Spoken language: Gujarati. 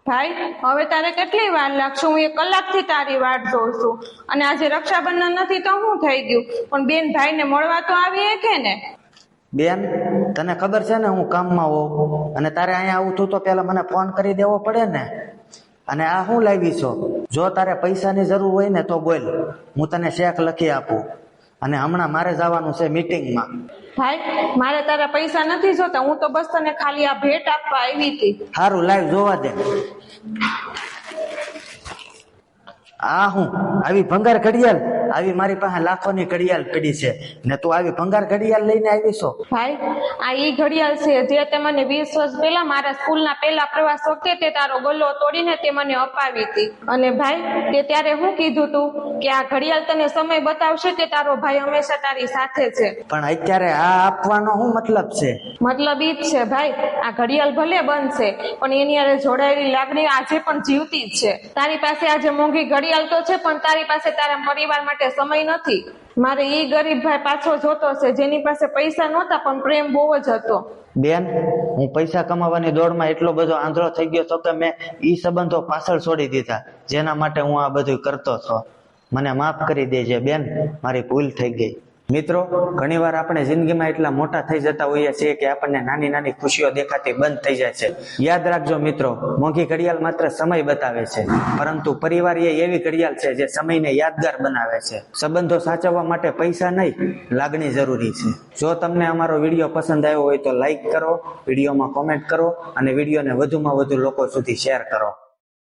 ભાઈ હવે તારે કેટલી વાર લાગશે? હું 1 કલાકથી તારી વાટ જોઉં છું અને આજે રક્ષાબંધન નથી તો શું થઈ ગયું? પણ બેન ભાઈને મળવા તો આવીએ કે ને? બેન, તને ખબર છે ને હું કામમાં હોઉં અને તારે અહીંયા આવું તું તો પેલા મને ફોન કરી દેવો પડે ને. અને આ શું લાવી છો? જો તારે પૈસાની જરૂર હોય ને તો બોલ, હું તને ચેક લખી આપું. અને હમણાં મારે જવાનું છે મીટિંગમાં. ભાઈ મારે તારા પૈસા નથી જોતા, હું તો બસ તને ખાલી આ ભેટ આપવા આવી હતી. સારું, લાઈવ જોવા દે. આ હું આવી ભંગાર ઘડિયાળ? આવી મારી પાસે લાખોની ઘડિયાળ પડી છે ને તું આવી ભંગાર ઘડિયાળ લઈને આવી છો? ભાઈ આ ઈ ઘડિયાળ છે જે તે મને 20 વર્ષ પહેલા મારા સ્કૂલના પહેલા પ્રવાસ વખતે તે તારો ગલ્લો તોડીને તે મને અપાવી હતી. અને ભાઈ તે ત્યારે હું કીધું તું કે આ ઘડિયાળ તને સમય બતાવશે કે તારો ભાઈ હંમેશા તારી સાથે છે. પણ અત્યારે આ આપવાનો શું મતલબ છે? મતલબ ઈ જ છે ભાઈ, આ ઘડિયાળ ભલે બંધ છે પણ એની હારે જોડાયેલી લાગણી આજે પણ જીવતી જ છે. તારી પાસે આજે મોંઘી ઘડિયાળ તો છે પણ તારી પાસે તારા પરિવાર માટે સમય નથી. મારે ઈ ગરીબ ભાઈ પાછો જોતો છે જેની પાસે પૈસા નહોતા પણ પ્રેમ બહુ જ હતો. બેન, હું પૈસા કમાવાની દોડમાં એટલો બધો આંધળો થઈ ગયો તો કે મેં ઈ સંબંધો પાછળ છોડી દીધા જેના માટે હું આ બધું કરતો હતો. મને માફ કરી દેજે બેન, મારી ભૂલ થઈ ગઈ. મિત્રો, ઘણીવાર આપણે જિંદગીમાં એટલા મોટા થઈ જતા હોઈએ છીએ કે આપણને નાની નાની ખુશીઓ દેખાતી બંધ થઈ જાય છે. યાદ રાખજો મિત્રો, મોંઘી ઘડિયાળ માત્ર સમય બતાવે છે, પરંતુ પરિવાર એ એવી ઘડિયાળ છે જે સમયને યાદગાર બનાવે છે. સંબંધો સાચવવા માટે પૈસા નહીં, લાગણી જરૂરી છે. જો તમને અમારો વિડીયો પસંદ આવ્યો હોય તો લાઈક કરો, વિડીયોમાં કોમેન્ટ કરો અને વિડીયોને વધુમાં વધુ લોકો સુધી શેર કરો.